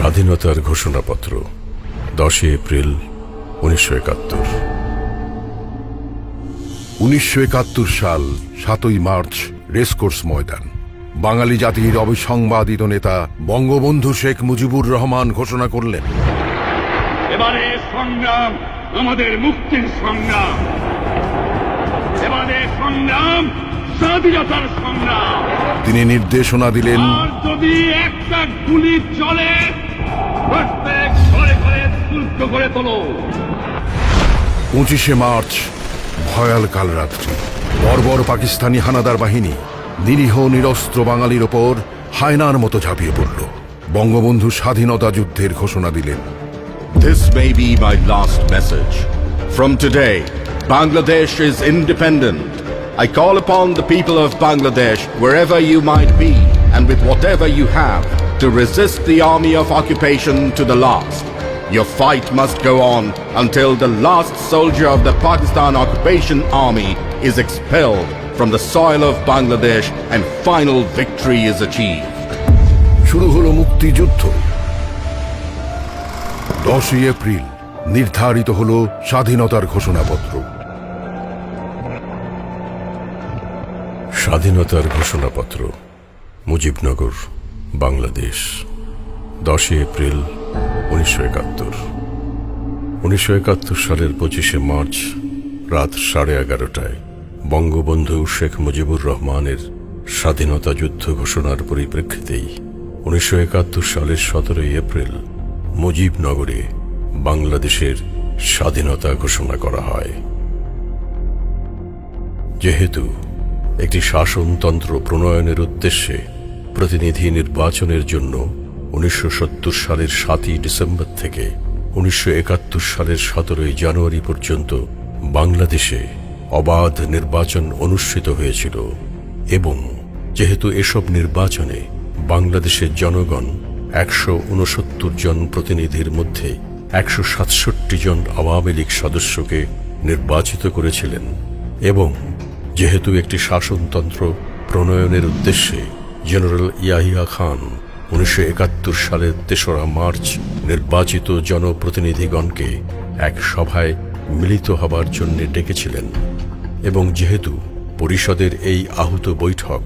স্বাধীনতার ঘোষণাপত্র 10 এপ্রিল 1971। 1971 সাল 7ই মার্চ রেসকোর্স ময়দান। বাঙালি জাতির অবিসংবাদিত নেতা বঙ্গবন্ধু শেখ মুজিবুর রহমান ঘোষণা করলেন, এবারে সংগ্রাম আমাদের মুক্তির সংগ্রাম, এবারে সংগ্রাম স্বাধীনতার সংগ্রাম। তিনি নির্দেশনা দিলেন, আর যদি একটা গুলি চলে প্রত্যেক ঘরে ঘরে শুল্ক করে তোলো। 25শে মার্চ ভয়াল কালরাত্রি। বর্বর পাকিস্তানি হানাদার বাহিনী নিরীহ নিরস্ত্র বাঙালির ওপর হায়নার মতো ঝাঁপিয়ে পড়ল। বঙ্গবন্ধু স্বাধীনতা যুদ্ধের ঘোষণা দিলেন। This may be my last message. From today, Bangladesh is independent. I call upon the people of Bangladesh, wherever you might be and with whatever you have, to resist the army of occupation to the last. Your fight must go on until the last soldier of the Pakistan occupation army is expelled from the soil of Bangladesh and final victory is achieved. শুরু হলো মুক্তিযুদ্ধ। 10ই April নির্ধারিত হলো স্বাধীনতার ঘোষণাপত্র। স্বাধীনতার ঘোষণাপত্র, Mujibnagar, Bangladesh, 10 April 1971। 1971 সালের 25শে মার্চ রাত 11:30টায় বঙ্গবন্ধু শেখ মুজিবুর রহমানের স্বাধীনতা যুদ্ধ ঘোষণার পরিপ্রেক্ষিতেই 1971 সালের 17 এপ্রিল মুজিবনগরে বাংলাদেশের স্বাধীনতা ঘোষণা করা হয়। যেহেতু একটি শাসনতন্ত্র প্রণয়নের উদ্দেশ্যে প্রতিনিধি নির্বাচনের জন্য 1970 সালের 7ই ডিসেম্বর থেকে 1971 সালের 17ই জানুয়ারি পর্যন্ত বাংলাদেশে অবাধ নির্বাচন অনুষ্ঠিত হয়েছিল এবং যেহেতু এসব নির্বাচনে বাংলাদেশের জনগণ 169 জন প্রতিনিধির মধ্যে 167 জন আওয়ামী লীগ সদস্যকে নির্বাচিত করেছিলেন এবং যেহেতু একটি শাসনতন্ত্র প্রণয়নের উদ্দেশ্যে জেনারেল ইয়াহিয়া খান 1971 সালের 3রা মার্চ নির্বাচিত জনপ্রতিনিধিগণকে এক সভায় মিলিত হবার জন্য ডেকেছিলেন এবং যেহেতু পরিষদের এই আহুত বৈঠক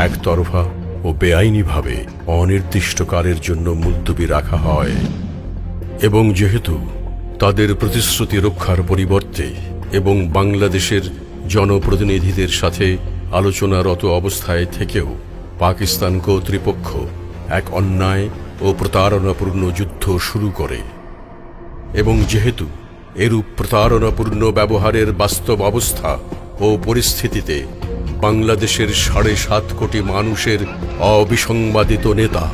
একতরফা ও বেআইনিভাবে অনির্দিষ্টকালের জন্য মুলতবি রাখা হয় এবং যেহেতু তাদের প্রতিশ্রুতি রক্ষার পরিবর্তে এবং বাংলাদেশের জনপ্রতিনিধিদের সাথে আলোচনারত অবস্থায় থেকেও পাকিস্তান কর্তৃপক্ষ এক অন্যায় ও প্রতারণাপূর্ণ যুদ্ধ শুরু করে এবং যেহেতু এরূপ প্রতারণাপূর্ণ ব্যবহারের বাস্তব অবস্থা ও পরিস্থিতিতে বাংলাদেশের 7.5 কোটি মানুষের অবিসংবাদিত নেতা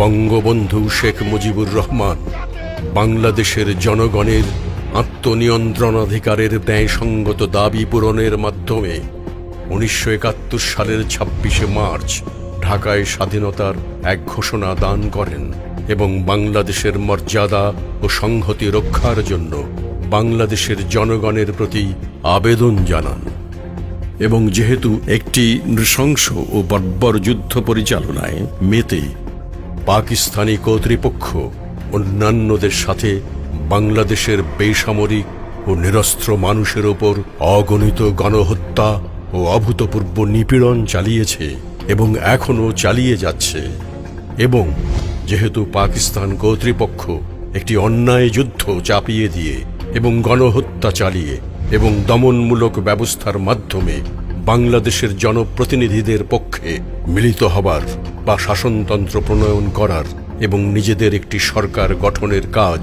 বঙ্গবন্ধু শেখ মুজিবুর রহমান বাংলাদেশের জনগণের আত্মনিয়ন্ত্রণাধিকারের ন্যায়সঙ্গত দাবি পূরণের মাধ্যমে 1971 সালের 26শে মার্চ ঢাকায় স্বাধীনতার এক ঘোষণা দান করেন এবং বাংলাদেশের মর্যাদা ও সংহতি রক্ষার জন্য বাংলাদেশের জনগণের প্রতি আবেদন জানান এবং যেহেতু একটি নৃশংস ও বর্বর যুদ্ধ পরিচালনায় মেতে পাকিস্তানি কর্তৃপক্ষ অন্যান্যদের সাথে বাংলাদেশের বেসামরিক ও নিরস্ত্র মানুষের ওপর অগণিত গণহত্যা ও অভূতপূর্ব নিপীড়ন চালিয়েছে এবং এখনও চালিয়ে যাচ্ছে এবং যেহেতু পাকিস্তান কর্তৃপক্ষ একটি অন্যায় যুদ্ধ চাপিয়ে দিয়ে এবং গণহত্যা চালিয়ে এবং দমনমূলক ব্যবস্থার মাধ্যমে বাংলাদেশের জনপ্রতিনিধিদের পক্ষে মিলিত হবার বা শাসনতন্ত্র প্রণয়ন করার এবং নিজেদের একটি সরকার গঠনের কাজ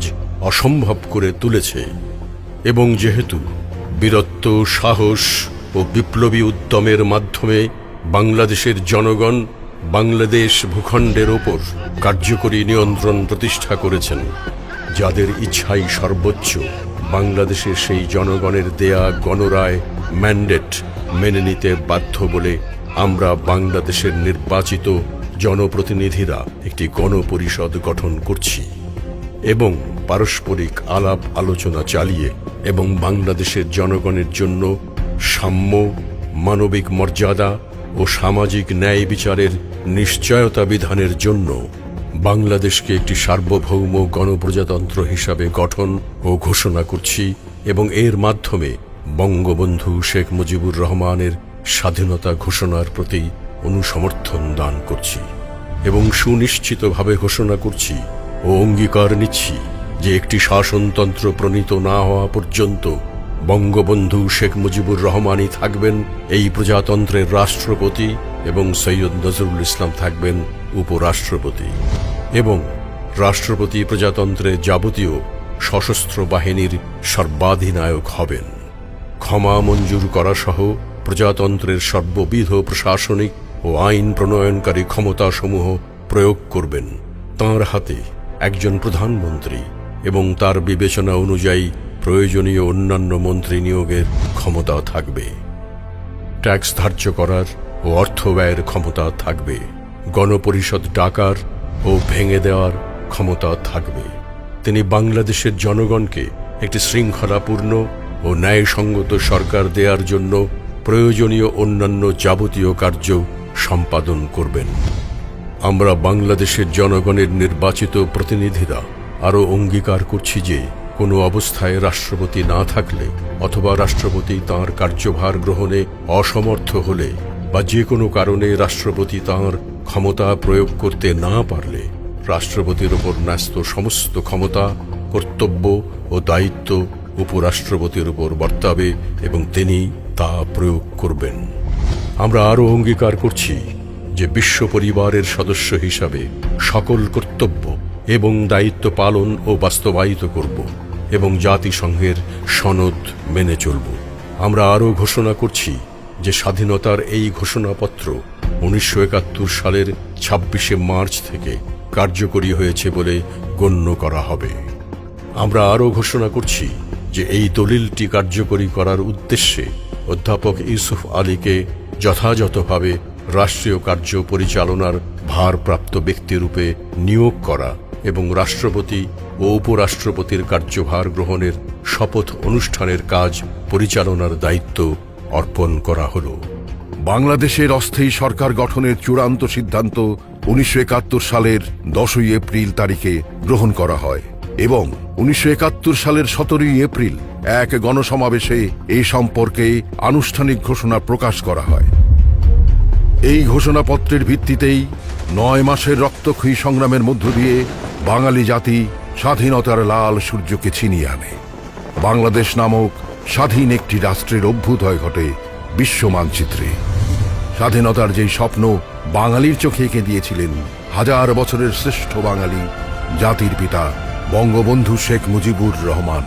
অসম্ভব করে তুলেছে এবং যেহেতু বীরত্ব, সাহস ও বিপ্লবী উদ্যমের মাধ্যমে বাংলাদেশের জনগণ বাংলাদেশ ভূখণ্ডের ওপর কার্যকরী নিয়ন্ত্রণ প্রতিষ্ঠা করেছেন, যাদের ইচ্ছাই সর্বোচ্চ বাংলাদেশের সেই জনগণের দেয়া গণরায় ম্যান্ডেট মেনে নিতে বাধ্য বলে আমরা বাংলাদেশের নির্বাচিত জনপ্রতিনিধিরা একটি গণপরিষদ গঠন করছি এবং পারস্পরিক আলাপ আলোচনা চালিয়ে এবং বাংলাদেশের জনগণের জন্য সাম্য, মানবিক মর্যাদা ও সামাজিক ন্যায় বিচারের নিশ্চয়তা বিধানের জন্য বাংলাদেশকে একটি সার্বভৌম গণপ্রজাতন্ত্র হিসাবে গঠন ও ঘোষণা করছি এবং এর মাধ্যমে বঙ্গবন্ধু শেখ মুজিবুর রহমানের স্বাধীনতা ঘোষণার প্রতি অনুসমর্থন দান করছি এবং সুনিশ্চিতভাবে ঘোষণা করছি ও অঙ্গীকার নিচ্ছি যে একটি শাসনতন্ত্র প্রণীত না হওয়া পর্যন্ত বঙ্গবন্ধু শেখ মুজিবুর রহমানই থাকবেন এই প্রজাতন্ত্রের রাষ্ট্রপতি এবং সৈয়দ নজরুল ইসলাম থাকবেন উপরাষ্ট্রপতি এবং রাষ্ট্রপতি প্রজাতন্ত্রের যাবতীয় সশস্ত্র বাহিনীর সর্বাধিনায়ক হবেন। ক্ষমা মঞ্জুর করা সহ প্রজাতন্ত্রের সর্ববিধ প্রশাসনিক ও আইন প্রণয়নকারী ক্ষমতাসমূহ প্রয়োগ করবেন। তাঁর হাতে একজন প্রধানমন্ত্রী এবং তার বিবেচনা অনুযায়ী প্রয়োজনীয় অন্যান্য মন্ত্রী নিয়োগের ক্ষমতা থাকবে। ট্যাক্স ধার্য করার ও অর্থ ব্যয়ের ক্ষমতা থাকবে। গণপরিষদ ডাকার ও ভেঙে দেওয়ার ক্ষমতা থাকবে। তিনি বাংলাদেশের জনগণকে একটি শৃঙ্খলাপূর্ণ ও ন্যায়সঙ্গত সরকার দেওয়ার জন্য প্রয়োজনীয় অন্যান্য যাবতীয় কার্য সম্পাদন করবেন। আমরা বাংলাদেশের জনগণের নির্বাচিত প্রতিনিধিরা আরও অঙ্গীকার করছি যে কোনো অবস্থায় রাষ্ট্রপতি না থাকলে অথবা রাষ্ট্রপতি তাঁর কার্যভার গ্রহণে অসমর্থ হলে বা যে কোনো কারণে রাষ্ট্রপতি তাঁর ক্ষমতা প্রয়োগ করতে না পারলে রাষ্ট্রপতির ওপর ন্যস্ত সমস্ত ক্ষমতা, কর্তব্য ও দায়িত্ব উপরাষ্ট্রপতির উপর বর্তাবে এবং তিনি তা প্রয়োগ করবেন। আমরা আরও অঙ্গীকার করছি যে বিশ্ব পরিবারের সদস্য হিসাবে সকল কর্তব্য এবং দায়িত্ব পালন ও বাস্তবায়িত করব এবং জাতিসংঘের সনদ মেনে চলব। আমরা আরও ঘোষণা করছি যে স্বাধীনতার এই ঘোষণাপত্র 1971 সালের 26শে মার্চ থেকে কার্যকরী হয়েছে বলে গণ্য করা হবে। আমরা আরও ঘোষণা করছি যে এই দলিলটি কার্যকরী করার উদ্দেশ্যে অধ্যাপক ইউসুফ আলীকে যথাযথভাবে রাষ্ট্রীয় কার্য পরিচালনার ভারপ্রাপ্ত ব্যক্তিরূপে নিয়োগ করা এবং রাষ্ট্রপতি ও উপরাষ্ট্রপতির কার্যভার গ্রহণের শপথ অনুষ্ঠানের কাজ পরিচালনার দায়িত্ব অর্পণ করা হলো। বাংলাদেশের অস্থায়ী সরকার গঠনের চূড়ান্ত সিদ্ধান্ত 1971 সালের 10ই এপ্রিল তারিখে গ্রহণ করা হয় এবং 1971 সালের 17ই এপ্রিল এক গণসমাবেশে এই সম্পর্কে আনুষ্ঠানিক ঘোষণা প্রকাশ করা হয়। এই ঘোষণাপত্রের ভিত্তিতেই 9 মাসের রক্তক্ষয়ী সংগ্রামের মধ্য দিয়ে বাঙালি জাতি স্বাধীনতার লাল সূর্যকে ছিনিয়ে আনে। বাংলাদেশ নামক স্বাধীন একটি রাষ্ট্রের অভ্যুদয় ঘটে বিশ্ব মানচিত্রে। স্বাধীনতার যেই স্বপ্ন বাঙালির চোখে এঁকে দিয়েছিলেন হাজার বছরের শ্রেষ্ঠ বাঙালি, জাতির পিতা বঙ্গবন্ধু শেখ মুজিবুর রহমান।